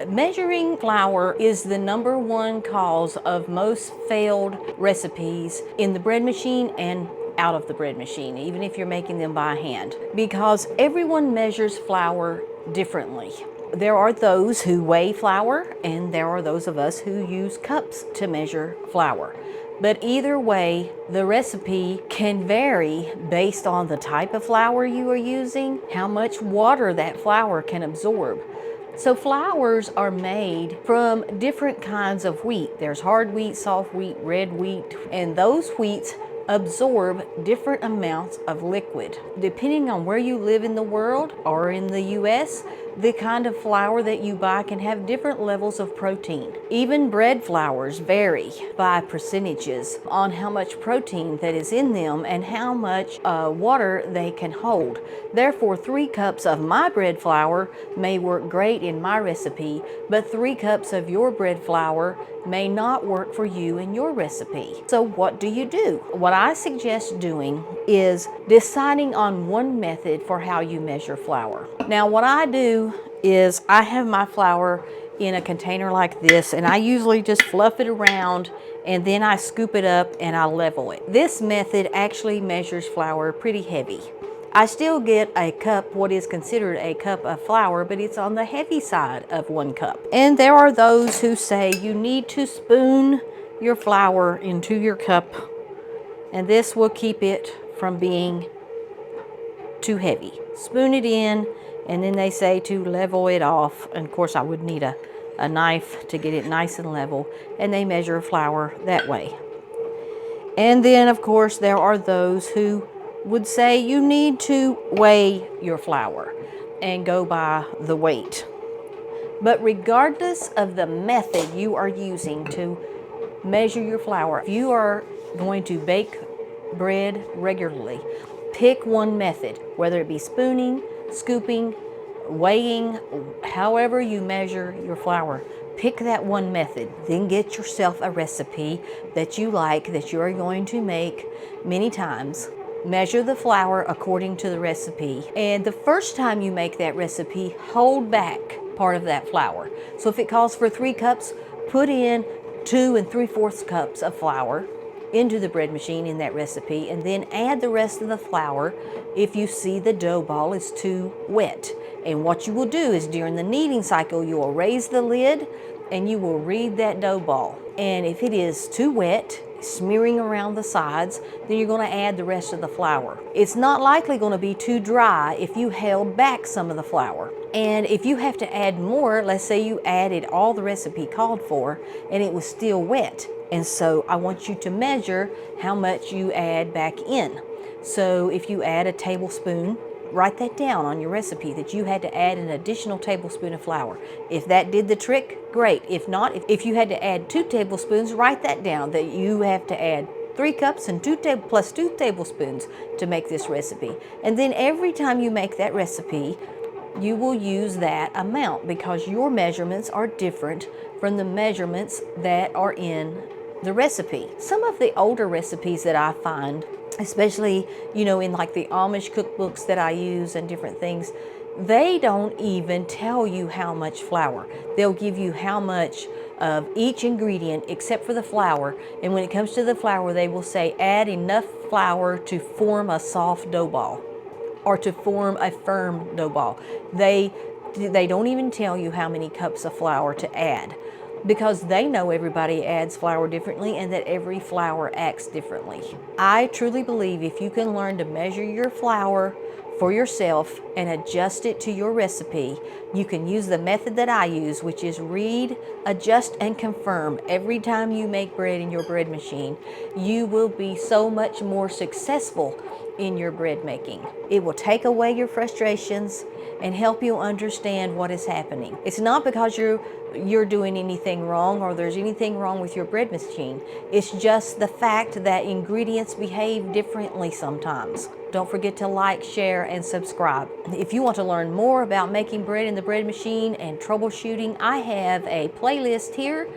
Measuring flour is the #1 cause of most failed recipes in the bread machine and out of the bread machine, even if you're making them by hand, because everyone measures flour differently. There are those who weigh flour, and there are those of us who use cups to measure flour. But either way, the recipe can vary based on the type of flour you are using, how much water that flour can absorb. So flours are made from different kinds of wheat. There's hard wheat, soft wheat, red wheat, and those wheats absorb different amounts of liquid. Depending on where you live in the world or in the US, the kind of flour that you buy can have different levels of protein. Even bread flours vary by percentages on how much protein that is in them and how much water they can hold. Therefore, 3 cups of my bread flour may work great in my recipe, but 3 cups of your bread flour may not work for you in your recipe. So what do? What I suggest doing is deciding on one method for how you measure flour. Now what I do is I have my flour in a container like this, and I usually just fluff it around and then I scoop it up and I level it. This method actually measures flour pretty heavy. I still get a cup, what is considered a cup of flour, but it's on the heavy side of 1 cup. And there are those who say you need to spoon your flour into your cup, and this will keep it from being too heavy. Spoon it in, and then they say to level it off. And of course I would need a knife to get it nice and level, and they measure flour that way. And then of course there are those who would say you need to weigh your flour and go by the weight. But regardless of the method you are using to measure your flour, if you are going to bake bread regularly, pick one method, whether it be spooning, scooping, weighing, however you measure your flour. Pick that one method, then get yourself a recipe that you like, that you're going to make many times. Measure the flour according to the recipe, and the first time you make that recipe, hold back part of that flour. So if it calls for 3 cups, put in 2 3/4 cups of flour into the bread machine in that recipe, and then add the rest of the flour if you see the dough ball is too wet. And what you will do is during the kneading cycle, you will raise the lid and you will read that dough ball. And if it is too wet, smearing around the sides, then you're going to add the rest of the flour. It's not likely going to be too dry if you held back some of the flour. And if you have to add more, let's say you added all the recipe called for and it was still wet. And so I want you to measure how much you add back in. So if you add a tablespoon, write that down on your recipe that you had to add an additional tablespoon of flour. If that did the trick, great. If not, if you had to add 2 tablespoons, write that down that you have to add 3 cups and 2 tablespoons to make this recipe. And then every time you make that recipe, you will use that amount because your measurements are different from the measurements that are in the recipe. Some of the older recipes that I find, especially, in like the Amish cookbooks that I use and different things, they don't even tell you how much flour. They'll give you how much of each ingredient except for the flour. And when it comes to the flour, they will say add enough flour to form a soft dough ball or to form a firm dough ball. They don't even tell you how many cups of flour to add, because they know everybody adds flour differently and that every flour acts differently. I truly believe if you can learn to measure your flour for yourself and adjust it to your recipe, you can use the method that I use, which is read, adjust, and confirm every time you make bread in your bread machine. You will be so much more successful in your bread making. It will take away your frustrations and help you understand what is happening. It's not because you're doing anything wrong or there's anything wrong with your bread machine. It's just the fact that ingredients behave differently sometimes. Don't forget to like, share, and subscribe. If you want to learn more about making bread in the bread machine and troubleshooting, I have a playlist here